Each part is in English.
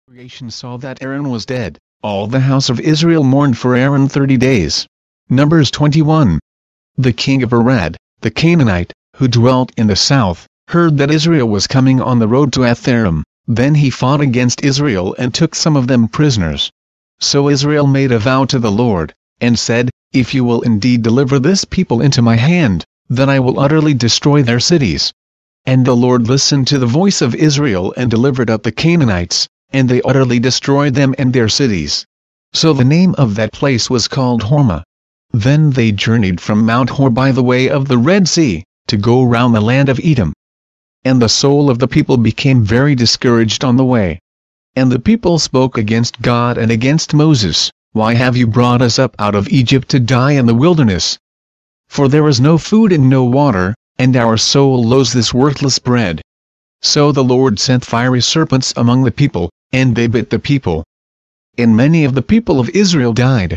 Congregation saw that Aaron was dead. All the house of Israel mourned for Aaron 30 days. Numbers 21. The king of Arad, the Canaanite, who dwelt in the south, heard that Israel was coming on the road to Atharim. Then he fought against Israel and took some of them prisoners. So Israel made a vow to the Lord, and said, "If you will indeed deliver this people into my hand, then I will utterly destroy their cities." And the Lord listened to the voice of Israel and delivered up the Canaanites, and they utterly destroyed them and their cities. So the name of that place was called Hormah. Then they journeyed from Mount Hor by the way of the Red Sea, to go round the land of Edom. And the soul of the people became very discouraged on the way. And the people spoke against God and against Moses, "Why have you brought us up out of Egypt to die in the wilderness? For there is no food and no water, and our soul loathes this worthless bread." So the Lord sent fiery serpents among the people, and they bit the people. And many of the people of Israel died.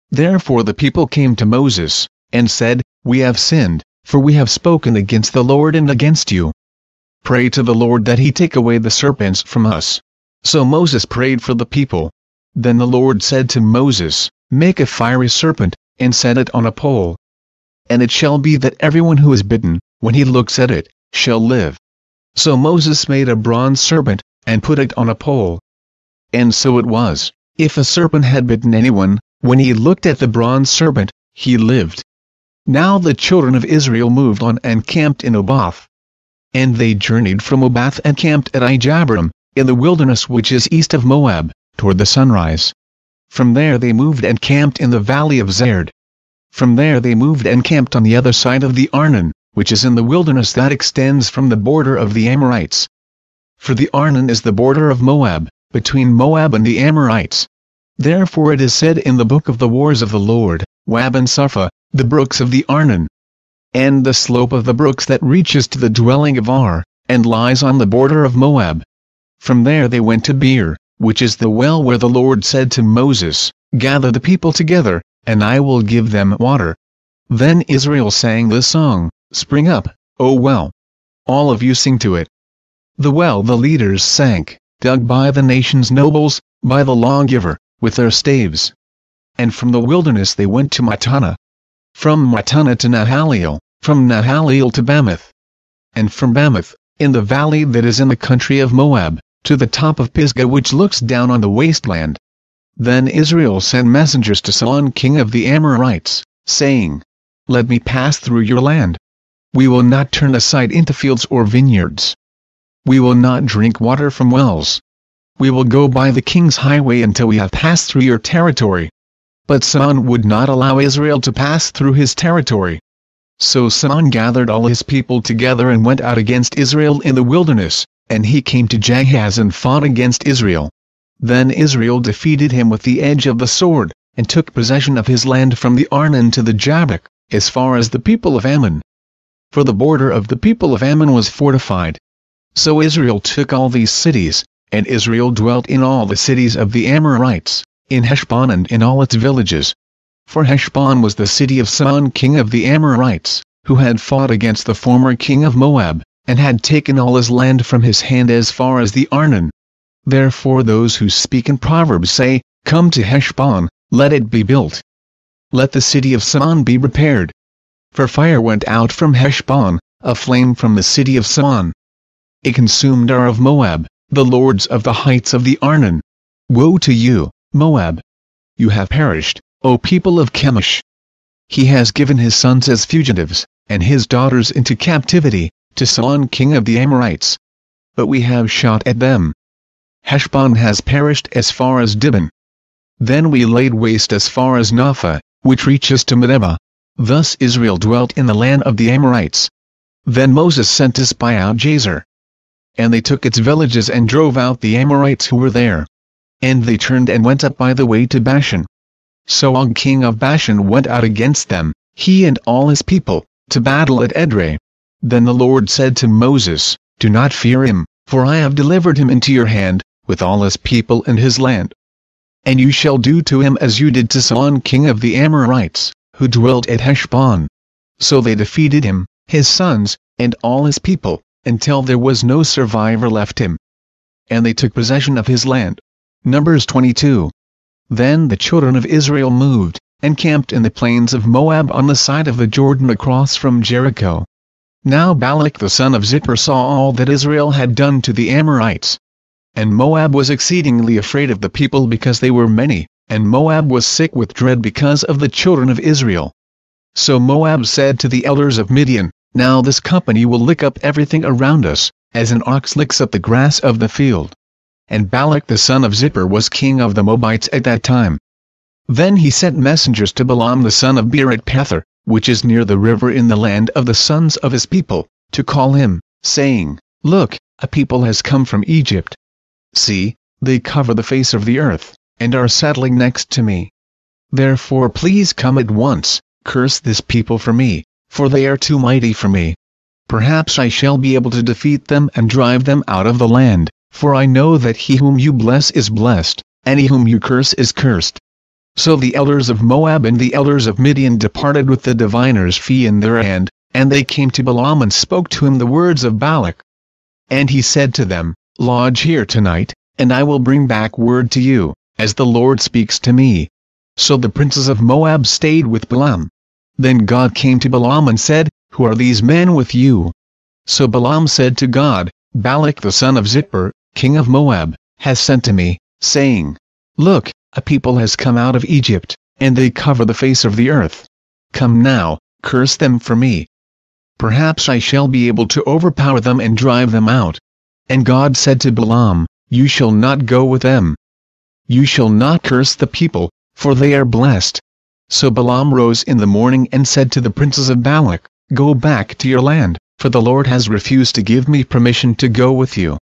Therefore the people came to Moses, and said, "We have sinned, for we have spoken against the Lord and against you. Pray to the Lord that he take away the serpents from us." So Moses prayed for the people. Then the Lord said to Moses, "Make a fiery serpent, and set it on a pole. And it shall be that everyone who is bitten, when he looks at it, shall live." So Moses made a bronze serpent, and put it on a pole. And so it was, if a serpent had bitten anyone, when he looked at the bronze serpent, he lived. Now the children of Israel moved on and camped in Oboth. And they journeyed from Oboth and camped at Ijeabarim, in the wilderness which is east of Moab, toward the sunrise. From there they moved and camped in the valley of Zerd. From there they moved and camped on the other side of the Arnon, which is in the wilderness that extends from the border of the Amorites. For the Arnon is the border of Moab, between Moab and the Amorites. Therefore it is said in the book of the wars of the Lord, Wab and Supha, the brooks of the Arnon. And the slope of the brooks that reaches to the dwelling of Ar, and lies on the border of Moab. From there they went to Beer, which is the well where the Lord said to Moses, "Gather the people together, and I will give them water." Then Israel sang this song, "Spring up, O well. All of you sing to it." The well the leaders sank, dug by the nation's nobles, by the lawgiver, with their staves. And from the wilderness they went to Mattanah. From Mattanah to Nahaliel, from Nahaliel to Bamoth. And from Bamoth, in the valley that is in the country of Moab, to the top of Pisgah which looks down on the wasteland. Then Israel sent messengers to Sihon king of the Amorites, saying, "Let me pass through your land. We will not turn aside into fields or vineyards. We will not drink water from wells. We will go by the king's highway until we have passed through your territory." But Sihon would not allow Israel to pass through his territory. So Sihon gathered all his people together and went out against Israel in the wilderness, and he came to Jahaz and fought against Israel. Then Israel defeated him with the edge of the sword, and took possession of his land from the Arnon to the Jabbok, as far as the people of Ammon. For the border of the people of Ammon was fortified. So Israel took all these cities, and Israel dwelt in all the cities of the Amorites, in Heshbon and in all its villages. For Heshbon was the city of Sihon king of the Amorites, who had fought against the former king of Moab, and had taken all his land from his hand as far as the Arnon. Therefore those who speak in Proverbs say, "Come to Heshbon, let it be built. Let the city of Sihon be repaired. For fire went out from Heshbon, a flame from the city of Sihon. It consumed Ar of Moab, the lords of the heights of the Arnon. Woe to you, Moab! You have perished, O people of Chemosh. He has given his sons as fugitives, and his daughters into captivity, to Sihon king of the Amorites. But we have shot at them. Heshbon has perished as far as Dibon. Then we laid waste as far as Napha, which reaches to Medeba. Thus Israel dwelt in the land of the Amorites. Then Moses sent to spy out Jazer. And they took its villages and drove out the Amorites who were there. And they turned and went up by the way to Bashan. So Og king of Bashan went out against them, he and all his people, to battle at Edrei. Then the Lord said to Moses, "Do not fear him, for I have delivered him into your hand, with all his people and his land. And you shall do to him as you did to Sihon king of the Amorites, who dwelt at Heshbon." So they defeated him, his sons, and all his people, until there was no survivor left him. And they took possession of his land. Numbers 22. Then the children of Israel moved, and camped in the plains of Moab on the side of the Jordan across from Jericho. Now Balak the son of Zippor saw all that Israel had done to the Amorites. And Moab was exceedingly afraid of the people because they were many, and Moab was sick with dread because of the children of Israel. So Moab said to the elders of Midian, Now this company will lick up everything around us, as an ox licks up the grass of the field. And Balak the son of Zippor was king of the Moabites at that time. Then he sent messengers to Balaam the son of Beor at Pethor, which is near the river in the land of the sons of his people, to call him, saying, Look, a people has come from Egypt. See, they cover the face of the earth, and are settling next to me. Therefore please come at once, curse this people for me, for they are too mighty for me. Perhaps I shall be able to defeat them and drive them out of the land, for I know that he whom you bless is blessed, and he whom you curse is cursed. So the elders of Moab and the elders of Midian departed with the diviner's fee in their hand, and they came to Balaam and spoke to him the words of Balak. And he said to them, Lodge here tonight, and I will bring back word to you, as the Lord speaks to me. So the princes of Moab stayed with Balaam. Then God came to Balaam and said, Who are these men with you? So Balaam said to God, Balak the son of Zippor, king of Moab, has sent to me, saying, Look, a people has come out of Egypt, and they cover the face of the earth. Come now, curse them for me. Perhaps I shall be able to overpower them and drive them out. And God said to Balaam, You shall not go with them. You shall not curse the people, for they are blessed. So Balaam rose in the morning and said to the princes of Balak, Go back to your land, for the Lord has refused to give me permission to go with you.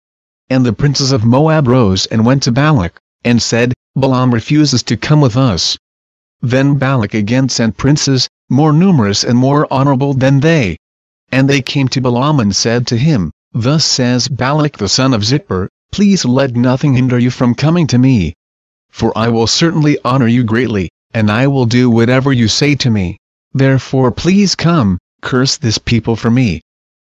And the princes of Moab rose and went to Balak, and said, Balaam refuses to come with us. Then Balak again sent princes, more numerous and more honorable than they. And they came to Balaam and said to him, Thus says Balak the son of Zippor, Please let nothing hinder you from coming to me. For I will certainly honor you greatly, and I will do whatever you say to me. Therefore please come, curse this people for me.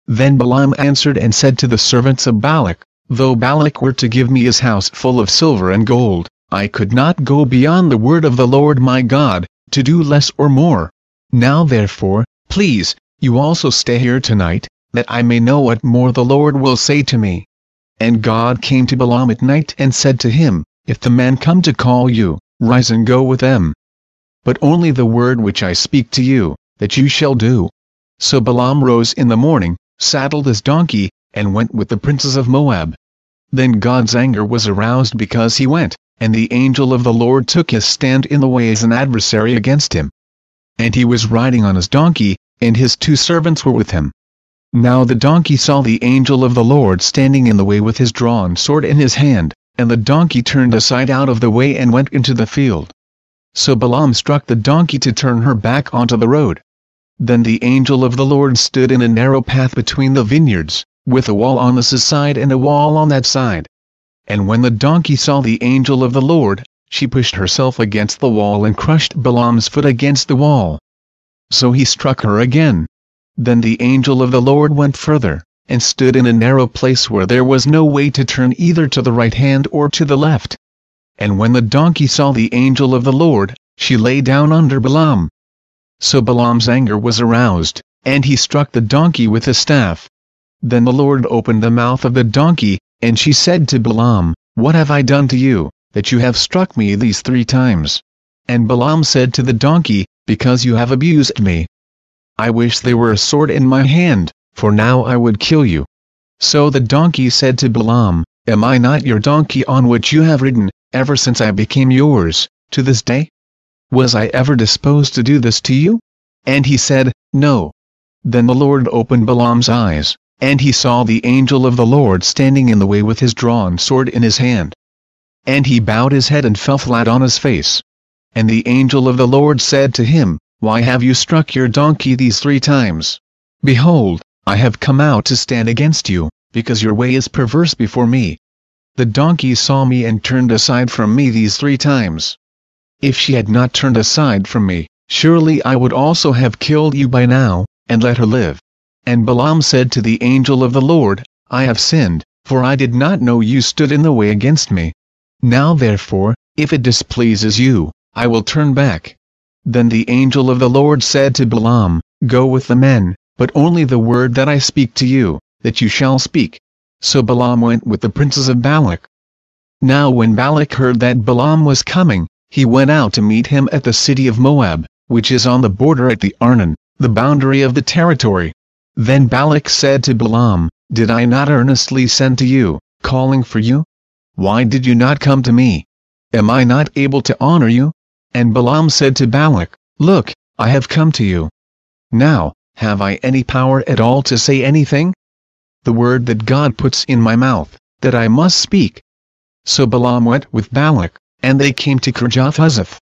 Then Balaam answered and said to the servants of Balak, Though Balak were to give me his house full of silver and gold, I could not go beyond the word of the Lord my God, to do less or more. Now therefore, please, you also stay here tonight, that I may know what more the Lord will say to me. And God came to Balaam at night and said to him, If the men come to call you, rise and go with them. But only the word which I speak to you, that you shall do. So Balaam rose in the morning, saddled his donkey, and went with the princes of Moab. Then God's anger was aroused because he went, and the angel of the Lord took his stand in the way as an adversary against him. And he was riding on his donkey, and his 2 servants were with him. Now the donkey saw the angel of the Lord standing in the way with his drawn sword in his hand, and the donkey turned aside out of the way and went into the field. So Balaam struck the donkey to turn her back onto the road. Then the angel of the Lord stood in a narrow path between the vineyards, with a wall on this side and a wall on that side. And when the donkey saw the angel of the Lord, she pushed herself against the wall and crushed Balaam's foot against the wall. So he struck her again. Then the angel of the Lord went further, and stood in a narrow place where there was no way to turn either to the right hand or to the left. And when the donkey saw the angel of the Lord, she lay down under Balaam. So Balaam's anger was aroused, and he struck the donkey with a staff. Then the Lord opened the mouth of the donkey, and she said to Balaam, What have I done to you, that you have struck me these 3 times? And Balaam said to the donkey, Because you have abused me. I wish there were a sword in my hand, for now I would kill you. So the donkey said to Balaam, Am I not your donkey on which you have ridden, ever since I became yours, to this day? Was I ever disposed to do this to you? And he said, No. Then the Lord opened Balaam's eyes, and he saw the angel of the Lord standing in the way with his drawn sword in his hand. And he bowed his head and fell flat on his face. And the angel of the Lord said to him, Why have you struck your donkey these 3 times? Behold, I have come out to stand against you, because your way is perverse before me. The donkey saw me and turned aside from me these 3 times. If she had not turned aside from me, surely I would also have killed you by now, and let her live. And Balaam said to the angel of the Lord, I have sinned, for I did not know you stood in the way against me. Now therefore, if it displeases you, I will turn back." Then the angel of the Lord said to Balaam, "Go with the men, but only the word that I speak to you, that you shall speak." So Balaam went with the princes of Balak. Now when Balak heard that Balaam was coming, he went out to meet him at the city of Moab, which is on the border at the Arnon, the boundary of the territory. Then Balak said to Balaam, "Did I not earnestly send to you, calling for you? Why did you not come to me? Am I not able to honor you?" And Balaam said to Balak, "Look, I have come to you. Now, have I any power at all to say anything? The word that God puts in my mouth, that I must speak." So Balaam went with Balak, and they came to Kirjath-Huzoth.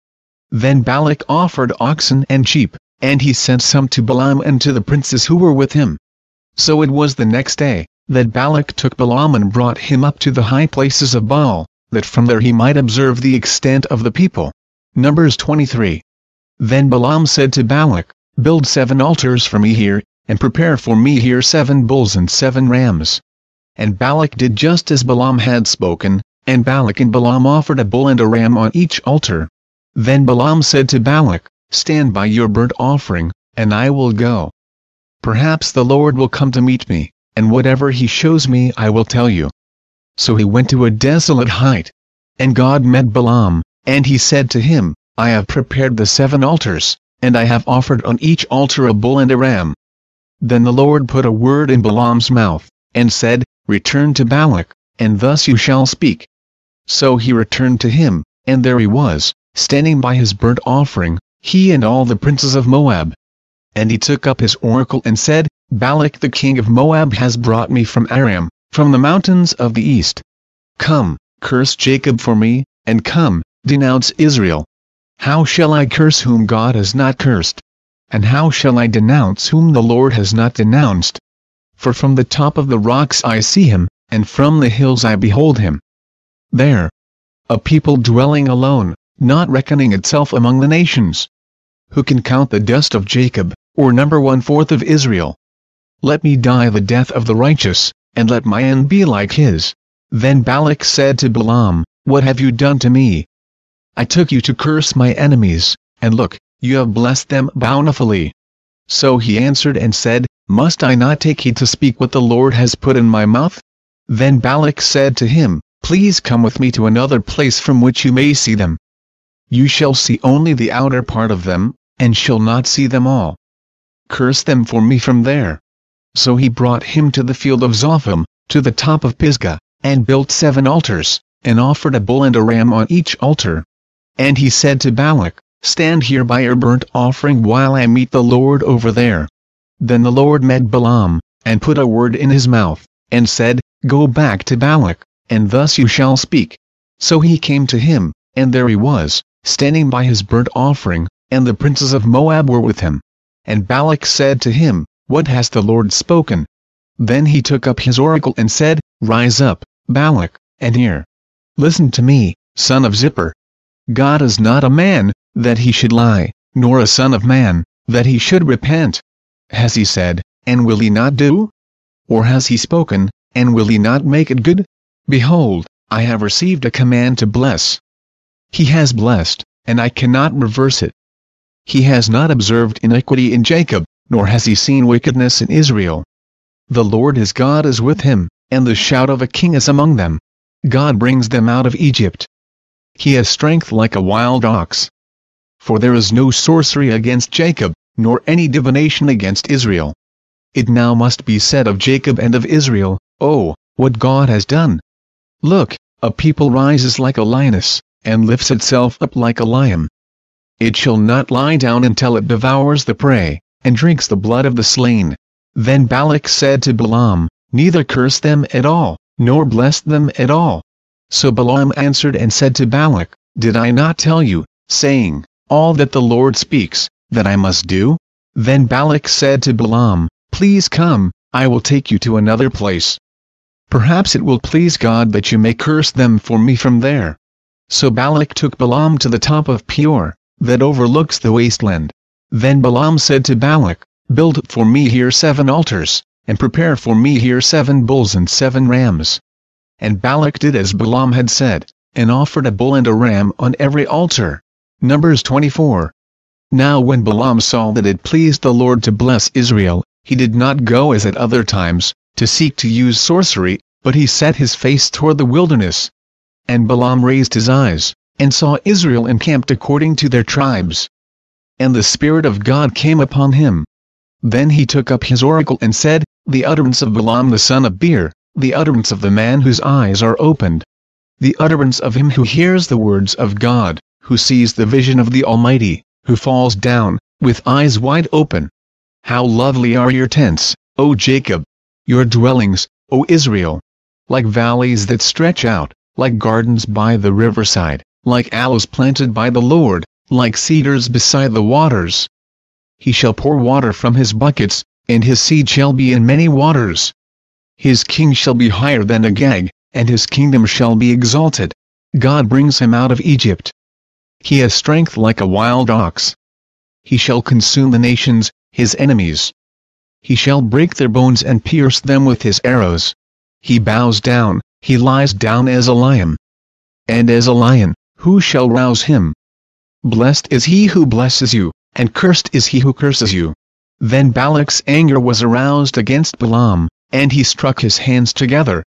Then Balak offered oxen and sheep, and he sent some to Balaam and to the princes who were with him. So it was the next day, that Balak took Balaam and brought him up to the high places of Baal, that from there he might observe the extent of the people. Numbers 23. Then Balaam said to Balak, "Build 7 altars for me here, and prepare for me here 7 bulls and 7 rams." And Balak did just as Balaam had spoken, and Balak and Balaam offered a bull and a ram on each altar. Then Balaam said to Balak, "Stand by your burnt offering, and I will go. Perhaps the Lord will come to meet me, and whatever he shows me I will tell you." So he went to a desolate height. And God met Balaam, and he said to him, "I have prepared the 7 altars, and I have offered on each altar a bull and a ram." Then the Lord put a word in Balaam's mouth, and said, "Return to Balak, and thus you shall speak." So he returned to him, and there he was, standing by his burnt offering, he and all the princes of Moab. And he took up his oracle and said, "Balak the king of Moab has brought me from Aram, from the mountains of the east. Come, curse Jacob for me, and come, denounce Israel. How shall I curse whom God has not cursed? And how shall I denounce whom the Lord has not denounced? For from the top of the rocks I see him, and from the hills I behold him. There, a people dwelling alone, not reckoning itself among the nations. Who can count the dust of Jacob, or number 1/4 of Israel? Let me die the death of the righteous, and let my end be like his." Then Balak said to Balaam, "What have you done to me? I took you to curse my enemies, and look, you have blessed them bountifully." So he answered and said, "Must I not take heed to speak what the Lord has put in my mouth?" Then Balak said to him, "Please come with me to another place from which you may see them. You shall see only the outer part of them, and shall not see them all. Curse them for me from there." So he brought him to the field of Zophim, to the top of Pisgah, and built 7 altars, and offered a bull and a ram on each altar. And he said to Balak, "Stand here by your burnt offering while I meet the Lord over there." Then the Lord met Balaam, and put a word in his mouth, and said, "Go back to Balak, and thus you shall speak." So he came to him, and there he was, standing by his burnt offering, and the princes of Moab were with him. And Balak said to him, "What has the Lord spoken?" Then he took up his oracle and said, "Rise up, Balak, and hear. Listen to me, son of Zippor. God is not a man, that he should lie, nor a son of man, that he should repent. Has he said, and will he not do? Or has he spoken, and will he not make it good? Behold, I have received a command to bless. He has blessed, and I cannot reverse it. He has not observed iniquity in Jacob, nor has he seen wickedness in Israel. The Lord his God is with him, and the shout of a king is among them. God brings them out of Egypt. He has strength like a wild ox. For there is no sorcery against Jacob, nor any divination against Israel. It now must be said of Jacob and of Israel, Oh, what God has done! Look, a people rises like a lioness, and lifts itself up like a lion. It shall not lie down until it devours the prey, and drinks the blood of the slain." Then Balak said to Balaam, "Neither curse them at all, nor bless them at all." So Balaam answered and said to Balak, "Did I not tell you, saying, all that the Lord speaks, that I must do?" Then Balak said to Balaam, "Please come, I will take you to another place. Perhaps it will please God that you may curse them for me from there." So Balak took Balaam to the top of Peor, that overlooks the wasteland. Then Balaam said to Balak, "Build for me here 7 altars, and prepare for me here 7 bulls and 7 rams." And Balak did as Balaam had said. and offered a bull and a ram on every altar. Numbers 24. Now when Balaam saw that it pleased the Lord to bless Israel, he did not go as at other times, to seek to use sorcery, but he set his face toward the wilderness. And Balaam raised his eyes, and saw Israel encamped according to their tribes. And the Spirit of God came upon him. Then he took up his oracle and said, The utterance of Balaam the son of Beor, the utterance of the man whose eyes are opened. The utterance of him who hears the words of God, who sees the vision of the Almighty, who falls down, with eyes wide open. How lovely are your tents, O Jacob! Your dwellings, O Israel! Like valleys that stretch out, like gardens by the riverside, like aloes planted by the Lord, like cedars beside the waters. He shall pour water from his buckets, and his seed shall be in many waters. His king shall be higher than Agag, and his kingdom shall be exalted. God brings him out of Egypt. He has strength like a wild ox. He shall consume the nations, his enemies. He shall break their bones and pierce them with his arrows. He bows down, he lies down as a lion. And as a lion, who shall rouse him? Blessed is he who blesses you, and cursed is he who curses you. Then Balak's anger was aroused against Balaam, and he struck his hands together.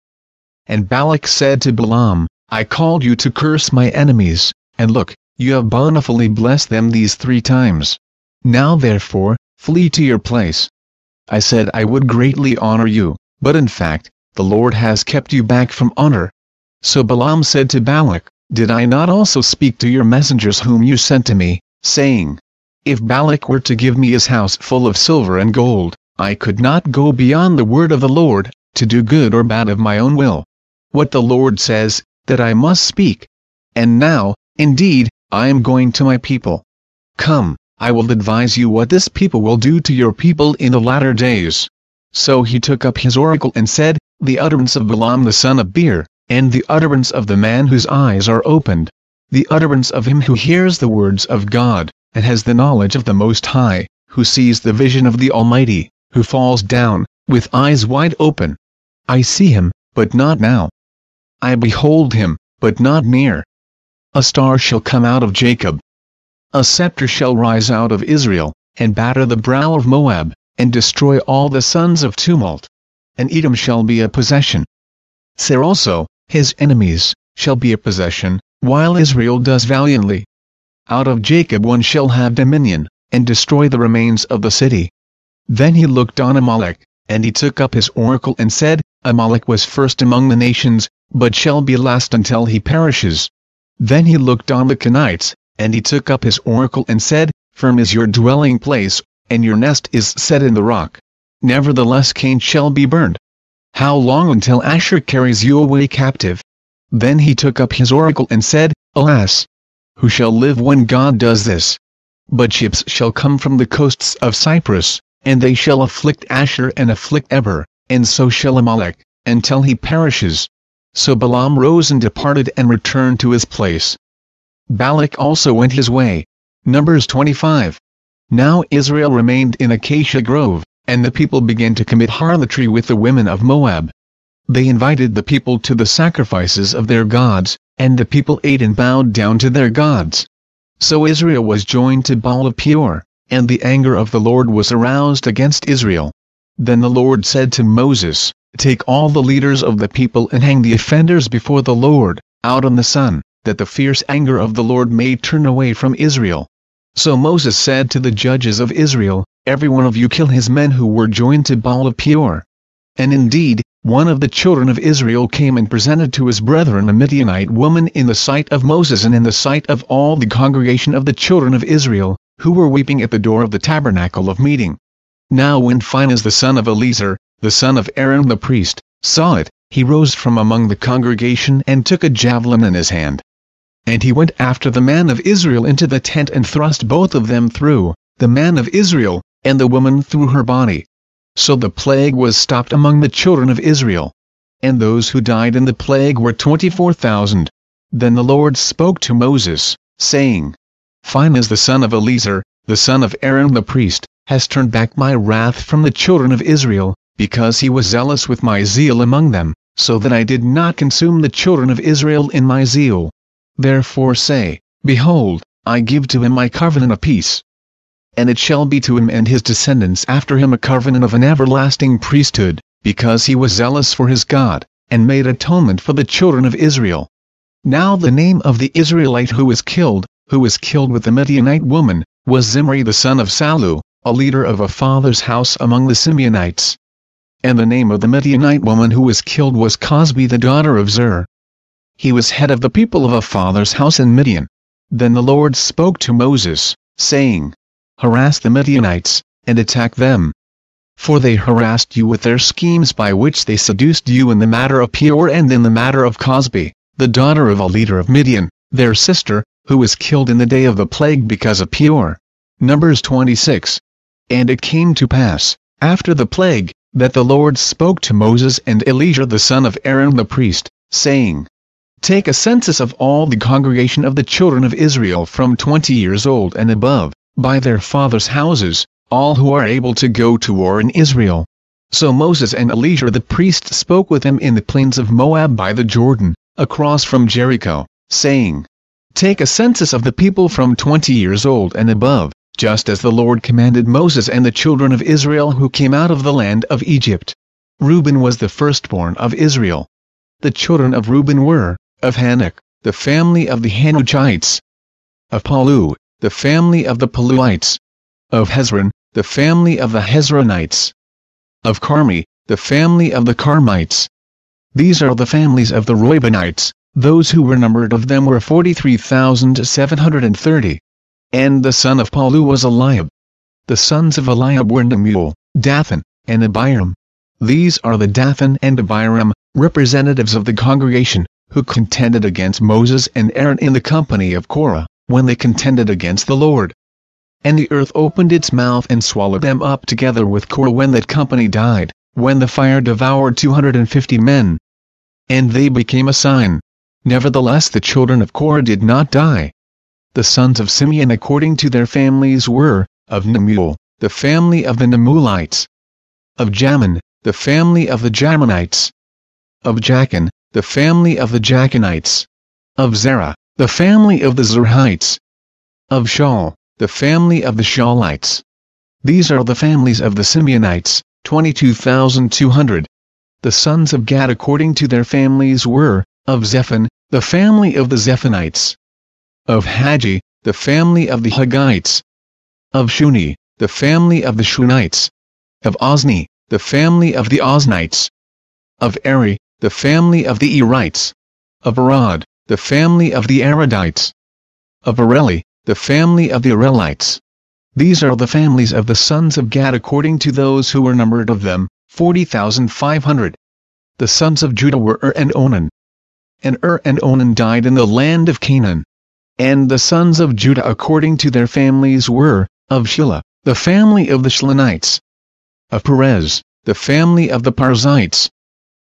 And Balak said to Balaam, I called you to curse my enemies, and look, you have bountifully blessed them these 3 times. Now therefore, flee to your place. I said I would greatly honor you, but in fact, the Lord has kept you back from honor. So Balaam said to Balak, Did I not also speak to your messengers whom you sent to me, saying, If Balak were to give me his house full of silver and gold, I could not go beyond the word of the Lord, to do good or bad of my own will. What the Lord says, that I must speak. And now, indeed, I am going to my people. Come, I will advise you what this people will do to your people in the latter days. So he took up his oracle and said, The utterance of Balaam the son of Beor, and the utterance of the man whose eyes are opened. The utterance of him who hears the words of God, and has the knowledge of the Most High, who sees the vision of the Almighty, who falls down, with eyes wide open. I see him, but not now. I behold him, but not near. A star shall come out of Jacob. A scepter shall rise out of Israel, and batter the brow of Moab, and destroy all the sons of tumult. And Edom shall be a possession. Seir also, his enemies, shall be a possession, while Israel does valiantly. Out of Jacob one shall have dominion, and destroy the remains of the city. Then he looked on Amalek, and he took up his oracle and said, Amalek was first among the nations, but shall be last until he perishes. Then he looked on the Canaanites, and he took up his oracle and said, Firm is your dwelling place, and your nest is set in the rock. Nevertheless Cain shall be burned. How long until Asher carries you away captive? Then he took up his oracle and said, Alas! Who shall live when God does this? But ships shall come from the coasts of Cyprus, and they shall afflict Asher and afflict Eber, and so shall Amalek, until he perishes. So Balaam rose and departed and returned to his place. Balak also went his way. Numbers 25. Now Israel remained in Acacia Grove, and the people began to commit harlotry with the women of Moab. They invited the people to the sacrifices of their gods, and the people ate and bowed down to their gods. So Israel was joined to Baal of Peor, and the anger of the Lord was aroused against Israel. Then the Lord said to Moses, Take all the leaders of the people and hang the offenders before the Lord, out on the sun, that the fierce anger of the Lord may turn away from Israel. So Moses said to the judges of Israel, Every one of you kill his men who were joined to Baal of Peor. And indeed, one of the children of Israel came and presented to his brethren a Midianite woman in the sight of Moses and in the sight of all the congregation of the children of Israel, who were weeping at the door of the tabernacle of meeting. Now when Phinehas the son of Eleazar, the son of Aaron the priest, saw it, he rose from among the congregation and took a javelin in his hand. And he went after the man of Israel into the tent and thrust both of them through, the man of Israel, and the woman through her body. So the plague was stopped among the children of Israel. And those who died in the plague were 24,000. Then the Lord spoke to Moses, saying, Phinehas the son of Eleazar, the son of Aaron the priest, has turned back my wrath from the children of Israel, because he was zealous with my zeal among them, so that I did not consume the children of Israel in my zeal, Therefore say, Behold, I give to him my covenant of peace. And it shall be to him and his descendants after him a covenant of an everlasting priesthood, because he was zealous for his God, and made atonement for the children of Israel. Now the name of the Israelite who was killed with the Midianite woman, was Zimri the son of Salu, a leader of a father's house among the Simeonites. And the name of the Midianite woman who was killed was Cosbi the daughter of Zur. He was head of the people of a father's house in Midian. Then the Lord spoke to Moses, saying, Harass the Midianites, and attack them. For they harassed you with their schemes by which they seduced you in the matter of Peor and in the matter of Cosbi, the daughter of a leader of Midian, their sister, who was killed in the day of the plague because of Peor. Numbers 26. And it came to pass, after the plague, that the Lord spoke to Moses and Eleazar the son of Aaron the priest, saying, Take a census of all the congregation of the children of Israel from 20 years old and above, by their fathers' houses, all who are able to go to war in Israel. So Moses and Eleazar the priest spoke with him in the plains of Moab by the Jordan, across from Jericho, saying, Take a census of the people from 20 years old and above, just as the Lord commanded Moses and the children of Israel who came out of the land of Egypt. Reuben was the firstborn of Israel. The children of Reuben were, of Hanok, the family of the Hanochites; of Palu, the family of the Paluites; of Hezron, the family of the Hezronites; of Carmi, the family of the Carmites. These are the families of the Reubenites. Those who were numbered of them were 43,730. And the son of Palu was Eliab. The sons of Eliab were Nemuel, Dathan, and Abiram. These are the Dathan and Abiram, representatives of the congregation, who contended against Moses and Aaron in the company of Korah, when they contended against the Lord. And the earth opened its mouth and swallowed them up together with Korah when that company died, when the fire devoured 250 men. And they became a sign. Nevertheless the children of Korah did not die. The sons of Simeon according to their families were, of Nemuel, the family of the Nemuelites; of Jamin, the family of the Jaminites; of Jachin, the family of the Jachinites; of Zerah, the family of the Zerhites; of Shaul, the family of the Shaulites. These are the families of the Simeonites, 22,200. The sons of Gad according to their families were, of Zephon, the family of the Zephonites; of Hagi, the family of the Haggites; of Shuni, the family of the Shunites; of Ozni, the family of the Oznites; of Eri, the family of the Erites; of Arad, the family of the Aradites; of Areli, the family of the Arelites. These are the families of the sons of Gad according to those who were numbered of them, 40,500. The sons of Judah were and Onan. And and Onan died in the land of Canaan. And the sons of Judah according to their families were, of Shelah, the family of the Shlonites; of Perez, the family of the Parzites;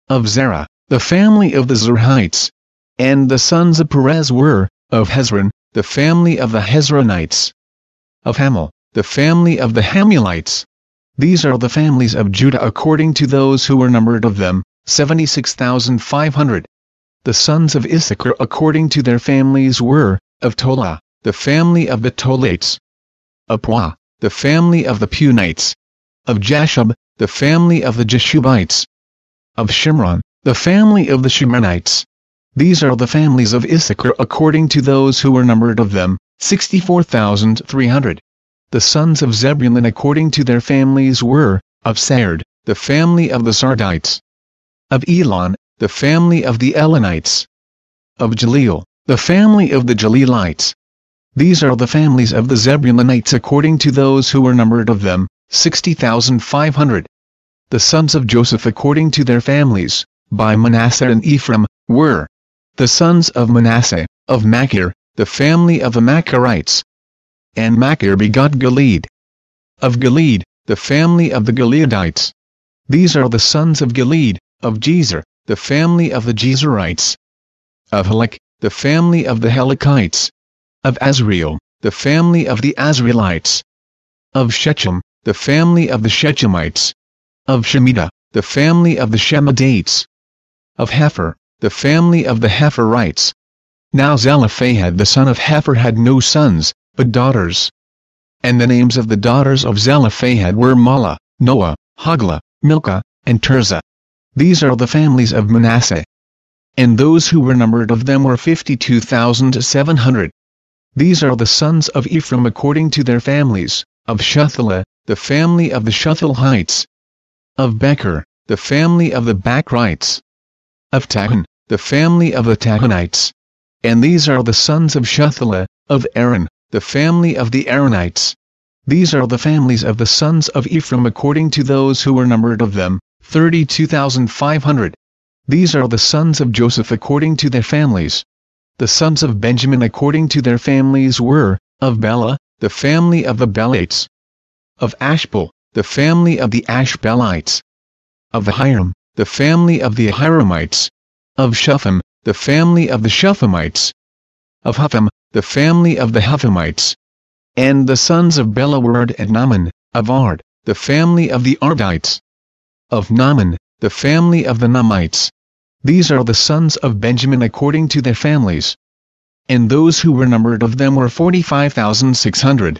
of Zerah, the family of the Zerhites. And the sons of Perez were, of Hezron, the family of the Hezronites; of Hamul, the family of the Hamulites. These are the families of Judah according to those who were numbered of them, 76,500. The sons of Issachar according to their families were, of Tola, the family of the Tolaites; of Puah, the family of the Punites; of Jashub, the family of the Jeshubites; of Shimron, the family of the Shimronites. These are the families of Issachar according to those who were numbered of them, 64,300. The sons of Zebulun according to their families were, of Sard, the family of the Sardites; of Elon, the family of the Elonites; of Jaleel, the family of the Jaleelites. These are the families of the Zebulunites according to those who were numbered of them, 60,500. The sons of Joseph according to their families, by Manasseh and Ephraim, were: the sons of Manasseh, of Machir, the family of the Machirites. And Machir begot Gilead; of Gilead, the family of the Gileadites. These are the sons of Gilead, of Jezer, the family of the Jezerites; of Helek, the family of the Helekites; of Azriel, the family of the Azraelites; of Shechem, the family of the Shechemites; of Shemida, the family of the Shemedites; of Hepher, the family of the Hepherites; Now Zelophehad the son of Hepher had no sons, but daughters. And the names of the daughters of Zelophehad were Mahlah, Noah, Hoglah, Milcah, and Tirzah. These are the families of Manasseh. And those who were numbered of them were 52,700. These are the sons of Ephraim according to their families, of Shuthelah, the family of the Shuthelahites. Of Becher, the family of the Bechrites. Of Tahon, the family of the Tahonites. And these are the sons of Shuthelah, of Aaron, the family of the Aaronites. These are the families of the sons of Ephraim according to those who were numbered of them, 32,500. These are the sons of Joseph according to their families. The sons of Benjamin according to their families were, of Bela, the family of the Belites. Of Ashbel, the family of the Ashbelites. Of Ahiram, the family of the Ahiramites. Of Shupham, the family of the Shuphamites. Of Hupham, the family of the Huphamites. And the sons of Bela were Ard and Naaman, of Ard, the family of the Ardites. Of Naaman, the family of the Naamites. These are the sons of Benjamin according to their families. And those who were numbered of them were 45,600.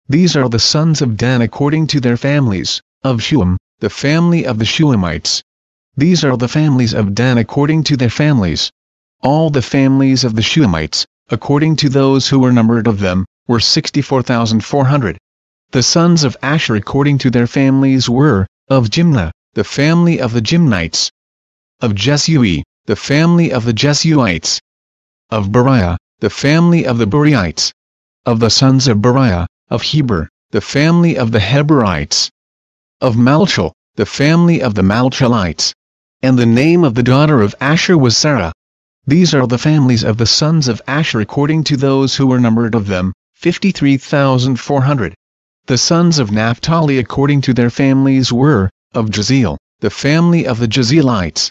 These are the sons of Dan according to their families, of Shuam, the family of the Shuamites. These are the families of Dan according to their families. All the families of the Shuamites, according to those who were numbered of them, were 64,400. The sons of Asher according to their families were, of Jimnah, the family of the Jimnites. Of Jesui, the family of the Jesuites. Of Beriah, the family of the Beriites. Of the sons of Beriah, of Heber, the family of the Heberites. Of Malchel, the family of the Malchelites. And the name of the daughter of Asher was Sarah. These are the families of the sons of Asher according to those who were numbered of them, 53,400. The sons of Naphtali according to their families were, of Jeziel, the family of the Jezreelites.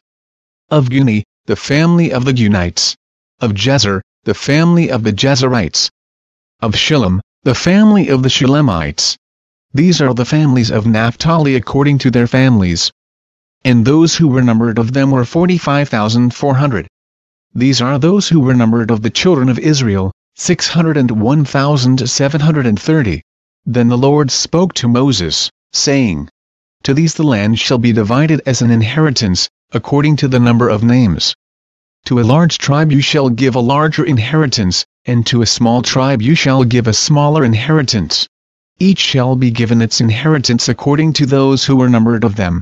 Of Guni, the family of the Gunites. Of Jezer, the family of the Jezerites. Of Shillem, the family of the Shillemites. These are the families of Naphtali according to their families. And those who were numbered of them were 45,400. These are those who were numbered of the children of Israel, 601,730. Then the Lord spoke to Moses, saying, To these the land shall be divided as an inheritance, according to the number of names. To a large tribe you shall give a larger inheritance, and to a small tribe you shall give a smaller inheritance. Each shall be given its inheritance according to those who were numbered of them.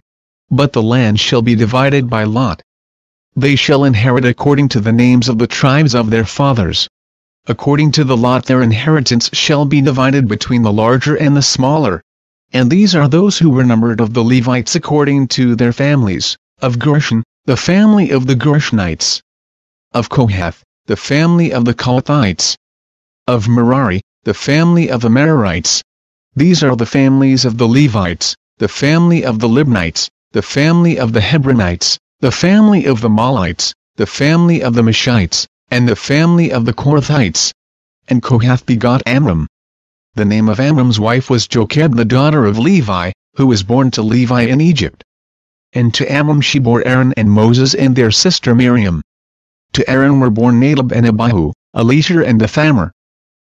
But the land shall be divided by lot. They shall inherit according to the names of the tribes of their fathers. According to the lot their inheritance shall be divided between the larger and the smaller. And these are those who were numbered of the Levites according to their families, of Gershon, the family of the Gershonites. Of Kohath, the family of the Kohathites. Of Merari, the family of the Merarites. These are the families of the Levites, the family of the Libnites, the family of the Hebronites, the family of the Malites, the family of the Mashites, and the family of the Korathites. And Kohath begot Amram. The name of Amram's wife was Jocheb the daughter of Levi, who was born to Levi in Egypt. And to Amram she bore Aaron and Moses and their sister Miriam. To Aaron were born Nadab and Abihu, Eliezer and Ithamar.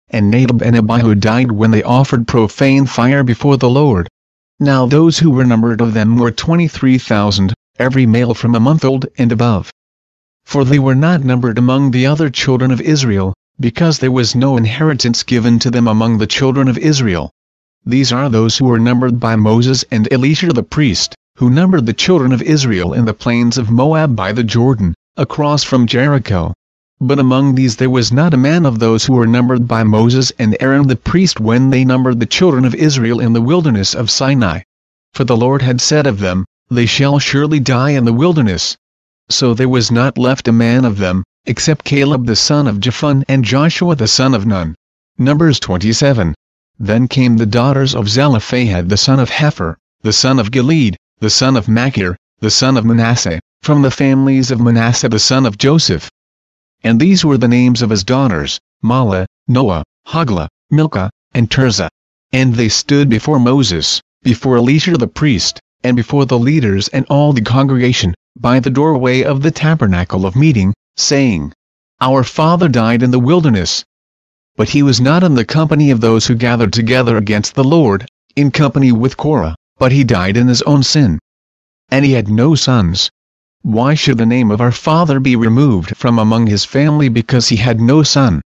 And Nadab and Abihu died when they offered profane fire before the Lord. Now those who were numbered of them were 23,000, every male from a month old and above. For they were not numbered among the other children of Israel, because there was no inheritance given to them among the children of Israel. These are those who were numbered by Moses and Eleazar the priest, who numbered the children of Israel in the plains of Moab by the Jordan, across from Jericho. But among these there was not a man of those who were numbered by Moses and Aaron the priest when they numbered the children of Israel in the wilderness of Sinai. For the Lord had said of them, They shall surely die in the wilderness. So there was not left a man of them, except Caleb the son of Jephunneh and Joshua the son of Nun. Numbers 27. Then came the daughters of Zelophehad the son of Hepher, the son of Gilead, the son of Machir, the son of Manasseh, from the families of Manasseh the son of Joseph. And these were the names of his daughters, Mahlah, Noah, Hoglah, Milcah, and Tirzah. And they stood before Moses, before Eleazar the priest, and before the leaders and all the congregation, by the doorway of the tabernacle of meeting, saying, Our father died in the wilderness. But he was not in the company of those who gathered together against the Lord, in company with Korah, but he died in his own sin. And he had no sons. Why should the name of our father be removed from among his family because he had no son?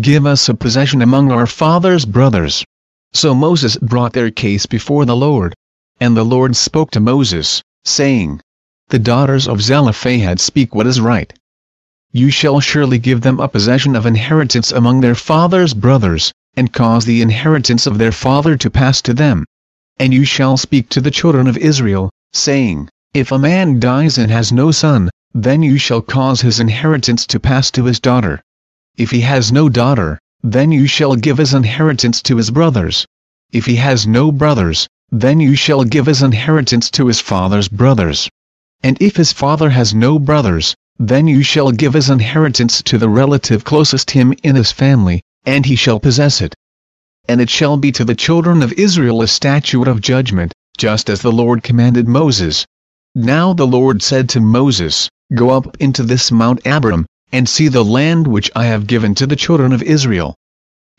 Give us a possession among our father's brothers. So Moses brought their case before the Lord. And the Lord spoke to Moses, saying, The daughters of Zelophehad speak what is right. You shall surely give them a possession of inheritance among their father's brothers, and cause the inheritance of their father to pass to them. And you shall speak to the children of Israel, saying, If a man dies and has no son, then you shall cause his inheritance to pass to his daughter. If he has no daughter, then you shall give his inheritance to his brothers. If he has no brothers, then you shall give his inheritance to his father's brothers. And if his father has no brothers, then you shall give his inheritance to the relative closest him in his family, and he shall possess it. And it shall be to the children of Israel a statute of judgment, just as the Lord commanded Moses. Now the Lord said to Moses, Go up into this Mount Abarim, and see the land which I have given to the children of Israel.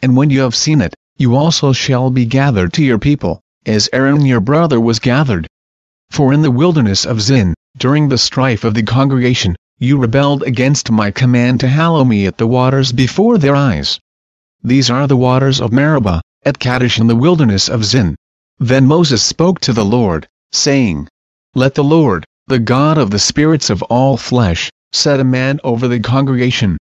And when you have seen it, you also shall be gathered to your people, as Aaron your brother was gathered. For in the wilderness of Zin, during the strife of the congregation, you rebelled against my command to hallow me at the waters before their eyes. These are the waters of Meribah, at Kadesh in the wilderness of Zin. Then Moses spoke to the Lord, saying, Let the Lord, the God of the spirits of all flesh, set a man over the congregation,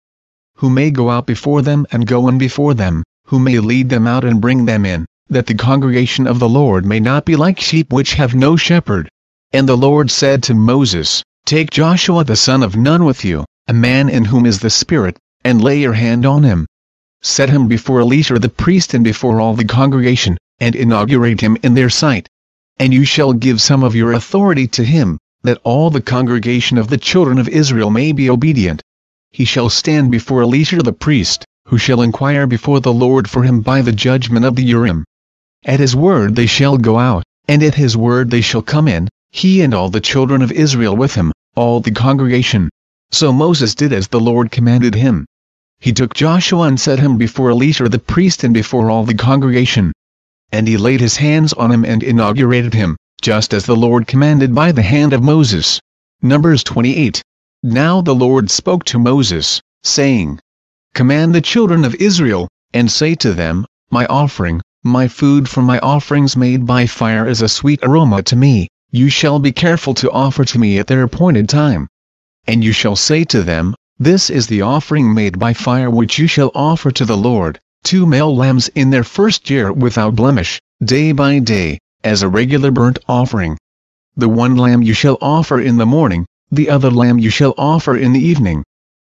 who may go out before them and go in before them, who may lead them out and bring them in, that the congregation of the Lord may not be like sheep which have no shepherd. And the Lord said to Moses, Take Joshua the son of Nun with you, a man in whom is the Spirit, and lay your hand on him. Set him before Eleazar the priest and before all the congregation, and inaugurate him in their sight. And you shall give some of your authority to him, that all the congregation of the children of Israel may be obedient. He shall stand before Eleazar the priest, who shall inquire before the Lord for him by the judgment of the Urim. At his word they shall go out, and at his word they shall come in, he and all the children of Israel with him, all the congregation. So Moses did as the Lord commanded him. He took Joshua and set him before Eleazar the priest and before all the congregation. And he laid his hands on him and inaugurated him, just as the Lord commanded by the hand of Moses. Numbers 28. Now the Lord spoke to Moses, saying, Command the children of Israel, and say to them, My offering, my food from my offerings made by fire is a sweet aroma to me, you shall be careful to offer to me at their appointed time. And you shall say to them, This is the offering made by fire which you shall offer to the Lord, 2 male lambs in their first year without blemish, day by day, as a regular burnt offering. The one lamb you shall offer in the morning, the other lamb you shall offer in the evening.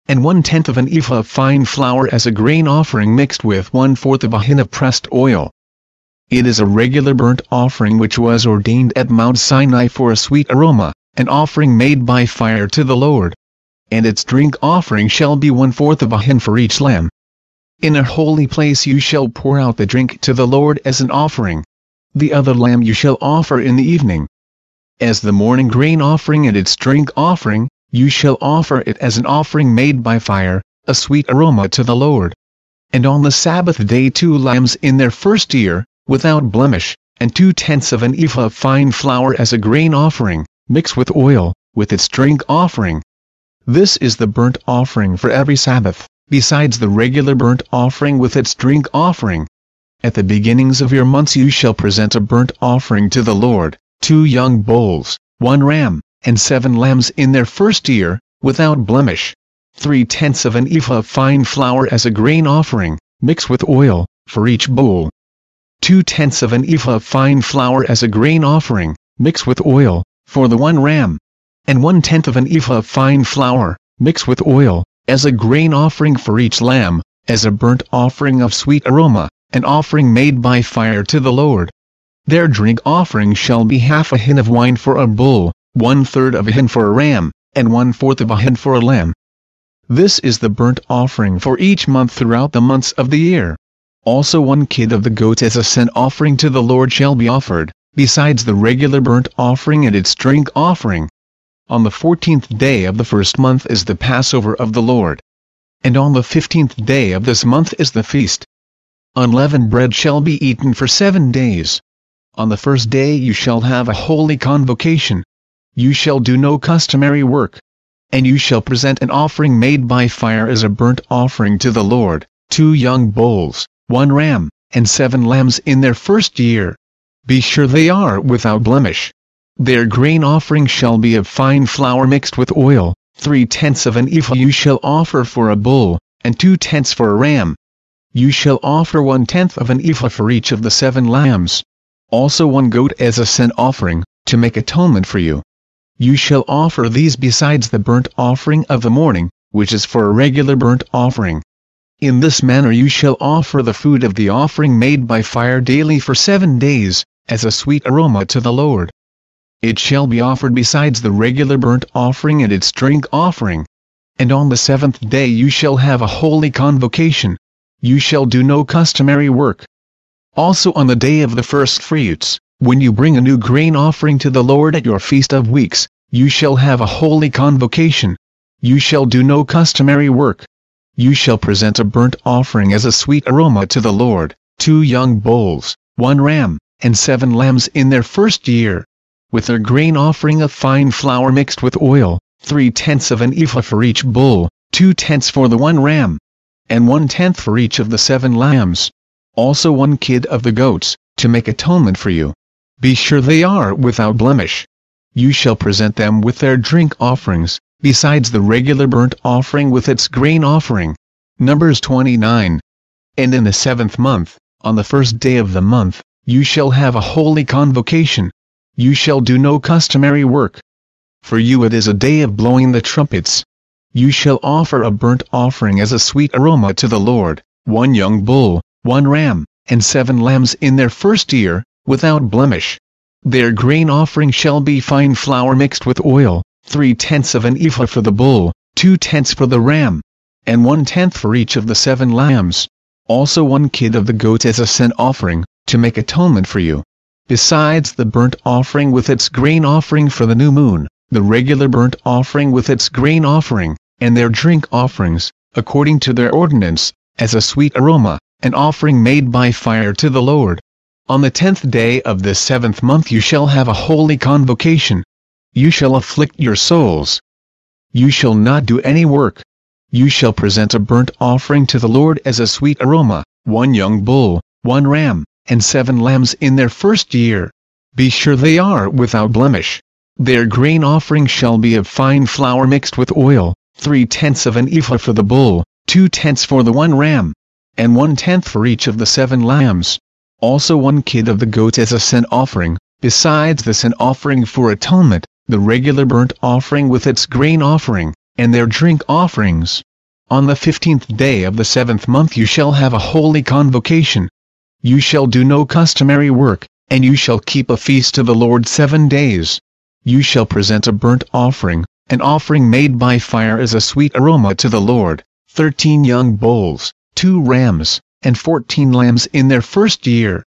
And 1/10 of an ephah of fine flour as a grain offering mixed with 1/4 of a hin of pressed oil. It is a regular burnt offering which was ordained at Mount Sinai for a sweet aroma, an offering made by fire to the Lord. And its drink offering shall be 1/4 of a hin for each lamb. In a holy place you shall pour out the drink to the Lord as an offering. The other lamb you shall offer in the evening. As the morning grain offering and its drink offering, you shall offer it as an offering made by fire, a sweet aroma to the Lord. And on the Sabbath day 2 lambs in their first year, without blemish, and 2/10 of an ephah of fine flour as a grain offering, mixed with oil, with its drink offering. This is the burnt offering for every Sabbath, besides the regular burnt offering with its drink offering. At the beginnings of your months you shall present a burnt offering to the Lord, 2 young bulls, 1 ram, and 7 lambs in their first year, without blemish. 3/10 of an ephah of fine flour as a grain offering, mixed with oil, for each bull. 2/10 of an ephah of fine flour as a grain offering, mixed with oil, for the 1 ram. And 1/10 of an ephah of fine flour, mixed with oil, as a grain offering for each lamb, as a burnt offering of sweet aroma, an offering made by fire to the Lord. Their drink offering shall be 1/2 a hin of wine for a bull, 1/3 of a hin for a ram, and 1/4 of a hin for a lamb. This is the burnt offering for each month throughout the months of the year. Also 1 kid of the goats as a sin offering to the Lord shall be offered, besides the regular burnt offering and its drink offering. On the 14th day of the first month is the Passover of the Lord. And on the 15th day of this month is the feast. Unleavened bread shall be eaten for 7 days. On the first day you shall have a holy convocation. You shall do no customary work. And you shall present an offering made by fire as a burnt offering to the Lord, 2 young bulls, 1 ram, and 7 lambs in their first year. Be sure they are without blemish. Their grain offering shall be of fine flour mixed with oil, 3/10 of an ephah you shall offer for a bull, and 2/10 for a ram. You shall offer 1/10 of an ephah for each of the 7 lambs. Also 1 goat as a sin offering, to make atonement for you. You shall offer these besides the burnt offering of the morning, which is for a regular burnt offering. In this manner you shall offer the food of the offering made by fire daily for 7 days, as a sweet aroma to the Lord. It shall be offered besides the regular burnt offering and its drink offering. And on the 7th day you shall have a holy convocation. You shall do no customary work. Also on the day of the first fruits, when you bring a new grain offering to the Lord at your Feast of Weeks, you shall have a holy convocation. You shall do no customary work. You shall present a burnt offering as a sweet aroma to the Lord, 2 young bulls, 1 ram, and 7 lambs in their first year, with their grain offering of fine flour mixed with oil, 3/10 of an ephah for each bull, 2/10 for the 1 ram, and 1/10 for each of the 7 lambs. Also 1 kid of the goats, to make atonement for you. Be sure they are without blemish. You shall present them with their drink offerings, besides the regular burnt offering with its grain offering. Numbers 29. And in the 7th month, on the first day of the month, you shall have a holy convocation. You shall do no customary work. For you it is a day of blowing the trumpets. You shall offer a burnt offering as a sweet aroma to the Lord, 1 young bull, 1 ram, and 7 lambs in their first year, without blemish. Their grain offering shall be fine flour mixed with oil, 3/10 of an ephah for the bull, 2/10 for the ram, and 1/10 for each of the 7 lambs. Also 1 kid of the goat as a sin offering, to make atonement for you. Besides the burnt offering with its grain offering for the new moon, the regular burnt offering with its grain offering, and their drink offerings, according to their ordinance, as a sweet aroma, an offering made by fire to the Lord. On the 10th day of this 7th month you shall have a holy convocation. You shall afflict your souls. You shall not do any work. You shall present a burnt offering to the Lord as a sweet aroma, 1 young bull, 1 ram, and 7 lambs in their first year. Be sure they are without blemish. Their grain offering shall be of fine flour mixed with oil, 3/10 of an ephah for the bull, 2/10 for the 1 ram, and 1/10 for each of the 7 lambs. Also 1 kid of the goat as a sin offering, besides the sin offering for atonement, the regular burnt offering with its grain offering, and their drink offerings. On the 15th day of the 7th month you shall have a holy convocation. You shall do no customary work, and you shall keep a feast to the Lord 7 days. You shall present a burnt offering, an offering made by fire as a sweet aroma to the Lord, 13 young bulls, 2 rams, and 14 lambs in their first year.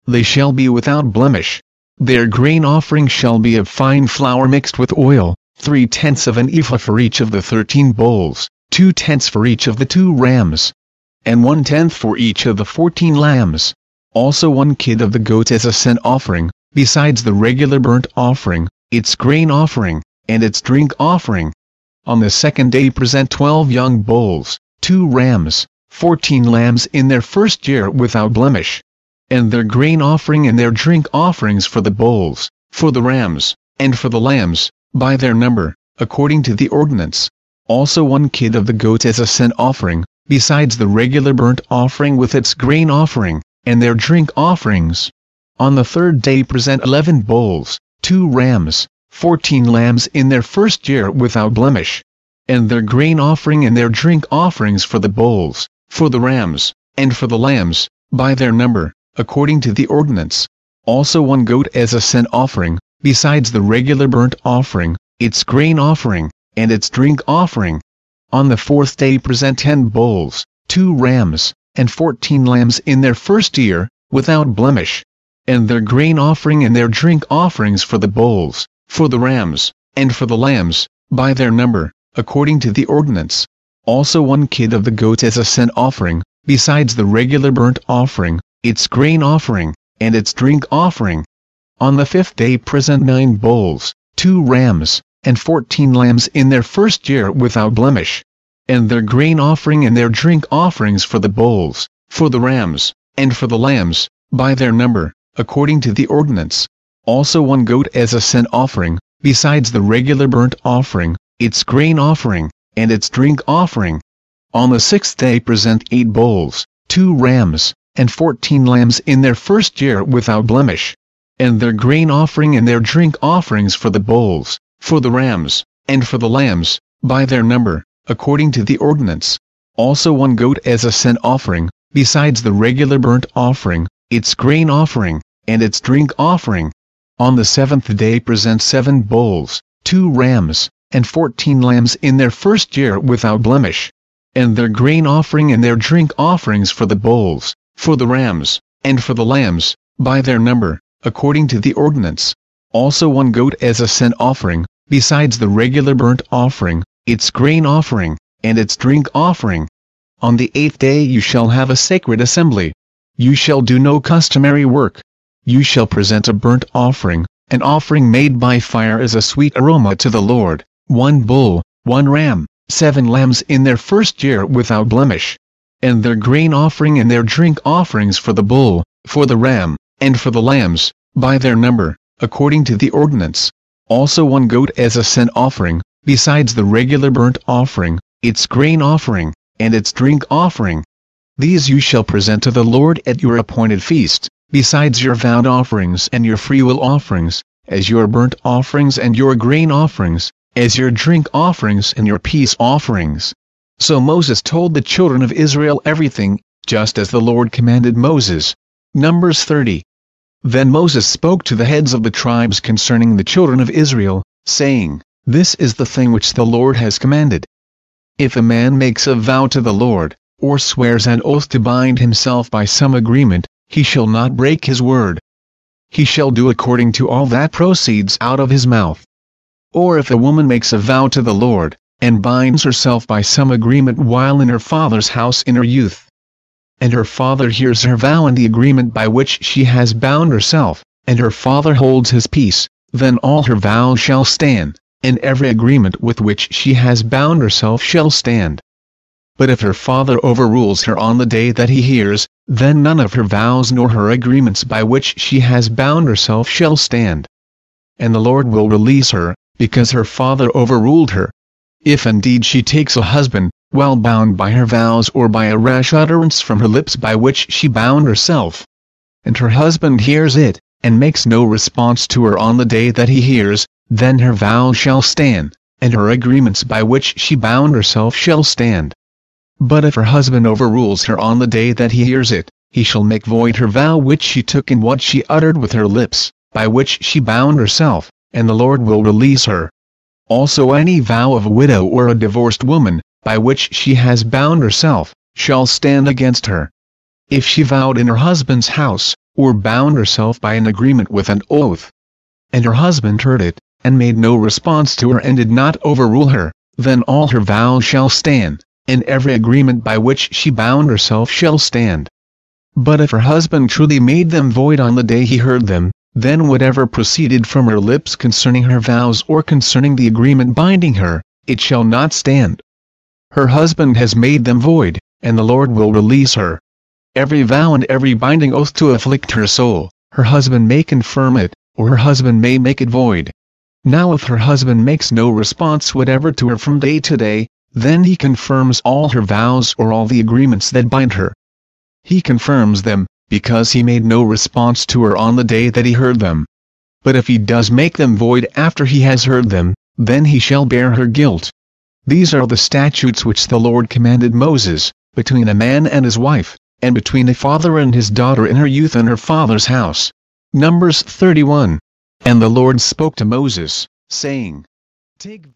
They shall be without blemish. Their grain offering shall be of fine flour mixed with oil, 3/10 of an ephah for each of the 13 bulls, 2/10 for each of the 2 rams, and 1/10 for each of the 14 lambs. Also 1 kid of the goat as a sin offering, besides the regular burnt offering, its grain offering, and its drink offering. On the 2nd day present 12 young bulls, 2 rams, 14 lambs in their first year without blemish, and their grain offering and their drink offerings for the bulls, for the rams, and for the lambs, by their number, according to the ordinance. Also 1 kid of the goat as a sin offering, besides the regular burnt offering with its grain offering, and their drink offerings. On the 3rd day present 11 bulls, 2 rams, 14 lambs in their first year without blemish, and their grain offering and their drink offerings for the bulls, for the rams, and for the lambs, by their number, according to the ordinance. Also 1 goat as a sin offering, besides the regular burnt offering, its grain offering, and its drink offering. On the 4th day present 10 bulls, 2 rams, and 14 lambs in their first year, without blemish, and their grain offering and their drink offerings for the bulls, for the rams, and for the lambs, by their number, according to the ordinance. Also 1 kid of the goats as a sin offering, besides the regular burnt offering, its grain offering, and its drink offering. On the 5th day present 9 bulls, 2 rams, and 14 lambs in their first year without blemish, and their grain offering and their drink offerings for the bulls, for the rams, and for the lambs, by their number, according to the ordinance. Also 1 goat as a sin offering, besides the regular burnt offering, its grain offering, and its drink offering. On the 6th day present 8 bulls, 2 rams, and 14 lambs in their first year without blemish, and their grain offering and their drink offerings for the bulls, for the rams, and for the lambs, by their number, according to the ordinance. Also 1 goat as a sin offering, besides the regular burnt offering, its grain offering, and its drink offering. On the 7th day present 7 bulls, 2 rams, and 14 lambs in their first year without blemish, and their grain offering and their drink offerings for the bulls, for the rams, and for the lambs, by their number, according to the ordinance. Also 1 goat as a sin offering, besides the regular burnt offering, its grain offering, and its drink offering. On the 8th day you shall have a sacred assembly. You shall do no customary work. You shall present a burnt offering, an offering made by fire as a sweet aroma to the Lord, 1 bull, 1 ram, 7 lambs in their first year without blemish, and their grain offering and their drink offerings for the bull, for the ram, and for the lambs, by their number, according to the ordinance. Also 1 goat as a sin offering, besides the regular burnt offering, its grain offering, and its drink offering. These you shall present to the Lord at your appointed feast, besides your vowed offerings and your freewill offerings, as your burnt offerings and your grain offerings, as your drink offerings and your peace offerings. So Moses told the children of Israel everything, just as the Lord commanded Moses. Numbers 30. Then Moses spoke to the heads of the tribes concerning the children of Israel, saying, This is the thing which the Lord has commanded. If a man makes a vow to the Lord, or swears an oath to bind himself by some agreement, he shall not break his word. He shall do according to all that proceeds out of his mouth. Or if a woman makes a vow to the Lord, and binds herself by some agreement while in her father's house in her youth, and her father hears her vow and the agreement by which she has bound herself, and her father holds his peace, then all her vows shall stand, and every agreement with which she has bound herself shall stand. But if her father overrules her on the day that he hears, then none of her vows nor her agreements by which she has bound herself shall stand. And the Lord will release her, because her father overruled her. If indeed she takes a husband, while bound by her vows or by a rash utterance from her lips by which she bound herself, and her husband hears it, and makes no response to her on the day that he hears, then her vow shall stand, and her agreements by which she bound herself shall stand. But if her husband overrules her on the day that he hears it, he shall make void her vow which she took and what she uttered with her lips, by which she bound herself, and the Lord will release her. Also any vow of a widow or a divorced woman, by which she has bound herself, shall stand against her. If she vowed in her husband's house, or bound herself by an agreement with an oath, and her husband heard it, and made no response to her and did not overrule her, then all her vows shall stand, and every agreement by which she bound herself shall stand. But if her husband truly made them void on the day he heard them, then whatever proceeded from her lips concerning her vows or concerning the agreement binding her, it shall not stand. Her husband has made them void, and the Lord will release her. Every vow and every binding oath to afflict her soul, her husband may confirm it, or her husband may make it void. Now if her husband makes no response whatever to her from day to day, then he confirms all her vows or all the agreements that bind her. He confirms them, because he made no response to her on the day that he heard them. But if he does make them void after he has heard them, then he shall bear her guilt. These are the statutes which the Lord commanded Moses, between a man and his wife, and between a father and his daughter in her youth in her father's house. Numbers 31. And the Lord spoke to Moses, saying, Take